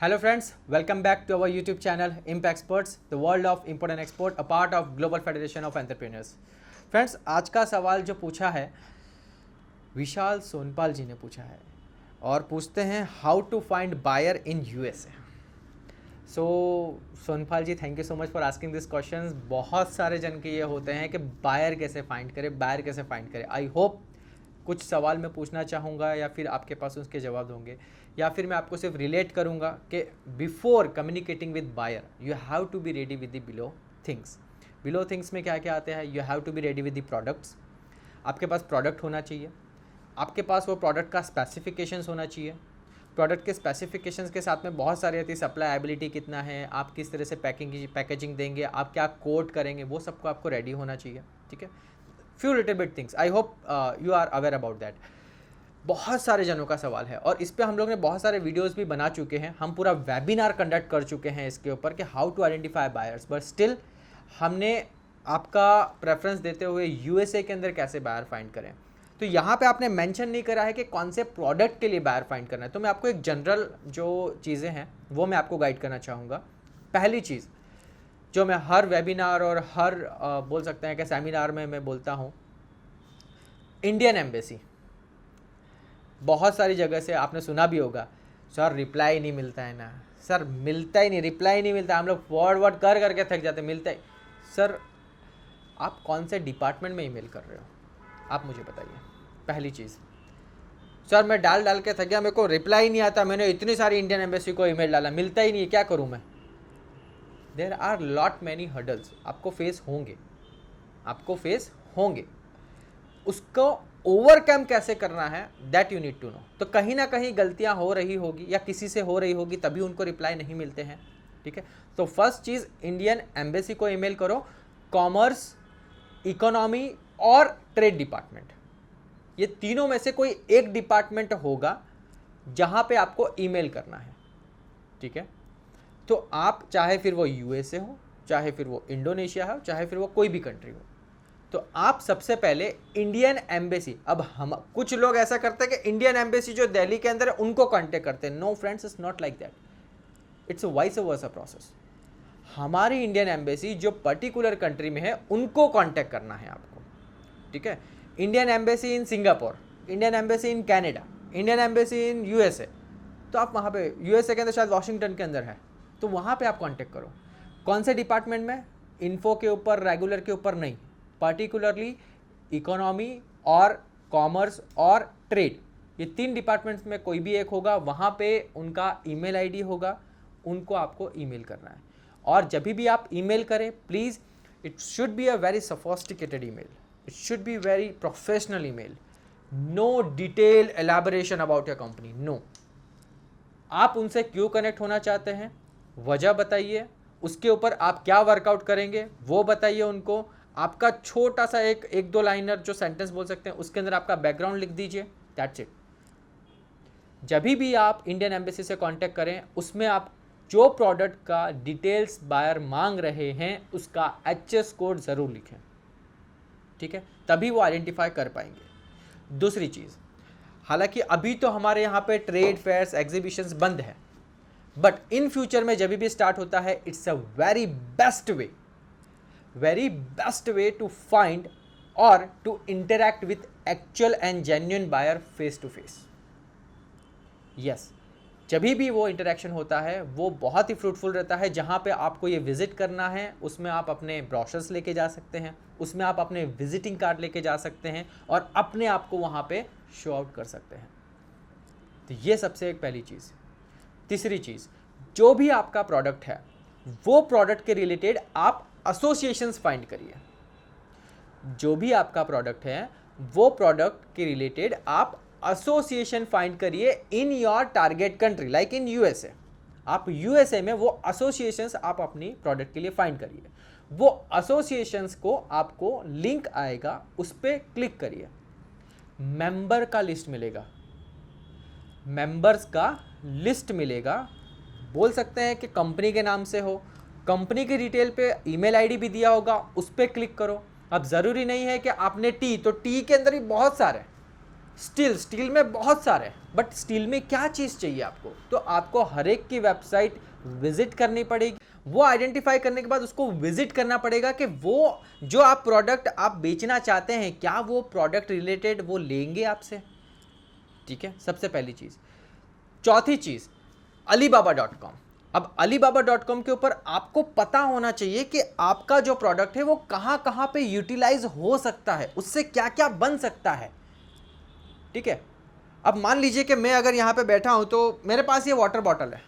Hello friends, welcome back to our YouTube channel Impact Experts, the world of import and export, a part of Global Federation of Entrepreneurs. Friends, आज का सवाल जो पूछा है विशाल सोनपाल जी ने पूछा है और पूछते हैं how to find buyer in USA. So Sonpal ji, thank you so much for asking this questions. बहुत सारे जन के ये होते हैं कि बायर कैसे फाइंड करें, बायर कैसे फाइंड करें. आई होप कुछ सवाल मैं पूछना चाहूँगा या फिर आपके पास उसके जवाब होंगे, या फिर मैं आपको सिर्फ रिलेट करूँगा कि before communicating with buyer you have to be ready with the below things. Below things में क्या क्या आते हैं? You have to be ready with the products. आपके पास प्रोडक्ट होना चाहिए, आपके पास वो प्रोडक्ट का स्पेसिफिकेशंस होना चाहिए. प्रोडक्ट के स्पेसिफिकेशंस के साथ में बहुत सारी आती है, सप्लाईएबिलिटी कितना है, आप किस तरह से पैकेजिंग देंगे, आप क्या कोड करेंगे, वो सबको आपको रेडी होना चाहिए. ठीक है. Few little bit things, I hope you are aware about that. बहुत सारे जनों का सवाल है और इस पे हम लोग ने बहुत सारे वीडियोस भी बना चुके हैं. हम पूरा वेबिनार कंडक्ट कर चुके हैं इसके ऊपर कि how to identify buyers. But still हमने आपका प्रेफरेंस देते हुए यूएसए के अंदर कैसे बायर फाइंड करें. तो यहाँ पे आपने मेंशन नहीं करा है कि कौन से प्रोडक्ट के लिए बायर फाइंड करना है. तो मैं आपको एक जनरल जो चीज़ें हैं वो मैं आपको गाइड करना चाहूँगा. पहली चीज़ जो मैं हर वेबिनार और हर बोल सकते हैं कि सेमिनार में मैं बोलता हूँ, इंडियन एम्बेसी. बहुत सारी जगह से आपने सुना भी होगा, सर रिप्लाई नहीं मिलता है ना, सर मिलता ही नहीं, रिप्लाई नहीं मिलता, हम लोग फॉरवर्ड कर करके थक जाते, मिलता ही. सर आप कौन से डिपार्टमेंट में ईमेल कर रहे हो, आप मुझे बताइए. पहली चीज़, सर मैं डाल के थक गया, मेरे को रिप्लाई नहीं आता, मैंने इतनी सारी इंडियन एम्बेसी को ईमेल डाला, मिलता ही नहीं है, क्या करूँ मैं. There are lot many hurdles आपको फेस होंगे. उसको ओवरकम कैसे करना है that you need to know. तो कहीं ना कहीं गलतियां हो रही होगी या किसी से हो रही होगी, तभी उनको रिप्लाई नहीं मिलते हैं. ठीक है. तो फर्स्ट चीज़, इंडियन एम्बेसी को ईमेल करो. कॉमर्स, इकोनॉमी और ट्रेड डिपार्टमेंट, ये तीनों में से कोई एक डिपार्टमेंट होगा जहां पे आपको ईमेल करना है. ठीक है. तो आप चाहे फिर वो यूएसए हो, चाहे फिर वो इंडोनेशिया हो, चाहे फिर वो कोई भी कंट्री हो, तो आप सबसे पहले इंडियन एम्बेसी. अब हम कुछ लोग ऐसा करते हैं कि इंडियन एम्बेसी जो दिल्ली के अंदर है उनको कांटेक्ट करते हैं. No friends, it's not like that. It's vice versa process. हमारी इंडियन एम्बेसी जो पर्टिकुलर कंट्री में है उनको कांटेक्ट करना है आपको. ठीक है. Indian embassy in Singapore, Indian embassy in Canada, Indian embassy in USA, तो आप वहाँ पे यूएसए के अंदर शायद वाशिंगटन के अंदर है, तो वहाँ पे आप कांटेक्ट करो. कौन से डिपार्टमेंट में? इन्फो के ऊपर, रेगुलर के ऊपर नहीं, पर्टिकुलरली इकोनॉमी और कॉमर्स और ट्रेड, ये तीन डिपार्टमेंट्स में कोई भी एक होगा. वहाँ पे उनका ईमेल आईडी होगा, उनको आपको ईमेल करना है. और जब भी आप ईमेल करें, please it should be a very sophisticated email, it should be very professional email. No detail elaboration about your company, no. आप उनसे क्यों कनेक्ट होना चाहते हैं, वजह बताइए. उसके ऊपर आप क्या वर्कआउट करेंगे वो बताइए उनको. आपका छोटा सा एक दो लाइनर जो सेंटेंस बोल सकते हैं, उसके अंदर आपका बैकग्राउंड लिख दीजिए. That's it. जब भी आप इंडियन एम्बेसी से कांटेक्ट करें, उसमें आप जो प्रोडक्ट का डिटेल्स बायर मांग रहे हैं उसका एचएस कोड ज़रूर लिखें. ठीक है. तभी वो आइडेंटिफाई कर पाएंगे. दूसरी चीज़, हालांकि अभी तो हमारे यहाँ पे ट्रेड फेयर्स, एग्जीबिशंस बंद है, बट इन फ्यूचर में जब भी स्टार्ट होता है, it's a very best way to find और to interact with actual and genuine buyer face to face. Yes, जब भी वो इंटरेक्शन होता है वो बहुत ही फ्रूटफुल रहता है. जहाँ पे आपको ये विजिट करना है उसमें आप अपने ब्रोशर्स लेके जा सकते हैं, उसमें आप अपने विजिटिंग कार्ड लेके जा सकते हैं और अपने आप को वहाँ पे शो आउट कर सकते हैं. तो ये सबसे एक पहली चीज़. तीसरी चीज़, जो भी आपका प्रोडक्ट है वो प्रोडक्ट के रिलेटेड आप एसोसिएशंस फाइंड करिए. जो भी आपका प्रोडक्ट है वो प्रोडक्ट के रिलेटेड आप एसोसिएशन फाइंड करिए in your target country, like in USA. आप यूएसए में वो एसोसिएशंस आप अपनी प्रोडक्ट के लिए फाइंड करिए. वो एसोसिएशंस को आपको लिंक आएगा, उस पर क्लिक करिए. मेंबर का लिस्ट मिलेगा, मेंबर्स का लिस्ट मिलेगा. बोल सकते हैं कि कंपनी के नाम से हो, कंपनी की डिटेल पे ईमेल आईडी भी दिया होगा, उस पर क्लिक करो. अब ज़रूरी नहीं है कि आपने टी, तो टी के अंदर भी बहुत सारे, स्टील में बहुत सारे, बट स्टील में क्या चीज़ चाहिए आपको, तो आपको हर एक की वेबसाइट विजिट करनी पड़ेगी। वो आइडेंटिफाई करने के बाद उसको विजिट करना पड़ेगा कि वो जो आप प्रोडक्ट आप बेचना चाहते हैं, क्या वो प्रोडक्ट रिलेटेड वो लेंगे आपसे, ठीक है, सबसे पहली चीज़। चौथी चीज़, alibaba.com। अब alibaba.com के ऊपर आपको पता होना चाहिए कि आपका जो प्रोडक्ट है वो कहाँ कहाँ पे यूटिलाइज हो सकता है, उससे क्या क्या बन सकता है, ठीक है। अब मान लीजिए कि मैं अगर यहाँ पे बैठा हूँ तो मेरे पास ये वाटर बॉटल है,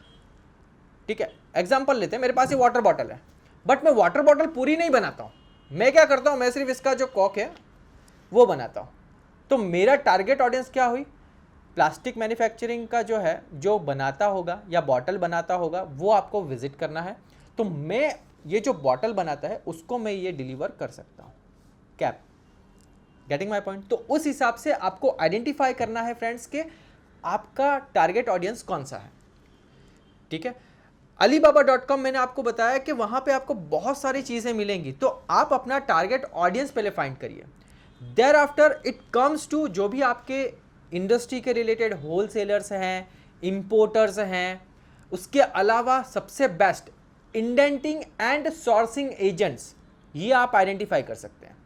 ठीक है, एग्जाम्पल लेते हैं, मेरे पास ये वाटर बॉटल है, बट मैं वाटर बॉटल पूरी नहीं बनाता हूँ। मैं क्या करता हूँ, मैं सिर्फ इसका जो कॉक है वो बनाता हूँ। तो मेरा टारगेट ऑडियंस क्या हुई, प्लास्टिक मैन्युफैक्चरिंग का जो है, जो बनाता होगा या बॉटल बनाता होगा, वो आपको विजिट करना है। तो मैं ये जो बॉटल बनाता है उसको मैं ये डिलीवर कर सकता हूँ, कैप। Getting my point. तो उस हिसाब से आपको आइडेंटिफाई करना है फ्रेंड्स कि आपका टारगेट ऑडियंस कौन सा है, ठीक है। alibaba.com मैंने आपको बताया कि वहां पे आपको बहुत सारी चीजें मिलेंगी, तो आप अपना टारगेट ऑडियंस पहले फाइंड करिए। Thereafter it comes to जो भी आपके इंडस्ट्री के रिलेटेड होलसेलर्स हैं, इंपोर्टर्स हैं, उसके अलावा सबसे best indenting and sourcing agents, ये आप आइडेंटिफाई कर सकते हैं।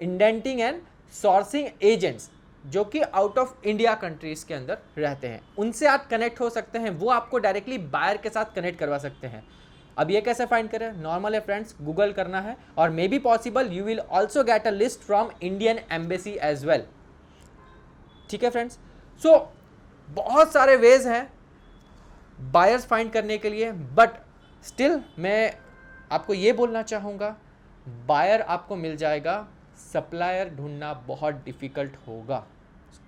इंडेंटिंग एंड सोर्सिंग एजेंट्स जो कि आउट ऑफ इंडिया कंट्रीज के अंदर रहते हैं, उनसे आप कनेक्ट हो सकते हैं, वो आपको डायरेक्टली बायर के साथ कनेक्ट करवा सकते हैं। अब ये कैसे फाइंड करें, नॉर्मल है फ्रेंड्स, गूगल करना है, और may be possible you will also get a list from Indian embassy as well, ठीक है फ्रेंड्स। सो बहुत सारे वेज हैं बायर्स फाइंड करने के लिए, बट स्टिल मैं आपको ये बोलना चाहूँगा, बायर आपको मिल जाएगा, सप्लायर ढूंढना बहुत डिफ़िकल्ट होगा।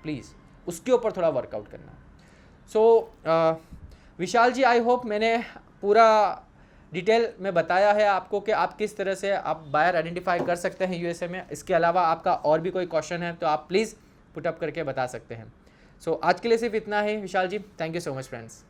प्लीज़ उसके ऊपर थोड़ा वर्कआउट करना। सो विशाल जी, आई होप मैंने पूरा डिटेल में बताया है आपको कि आप किस तरह से आप बायर आइडेंटिफाई कर सकते हैं यूएसए में। इसके अलावा आपका और भी कोई क्वेश्चन है तो आप प्लीज़ पुट अप करके बता सकते हैं। सो आज के लिए सिर्फ इतना ही Vishal ji, thank you so much friends.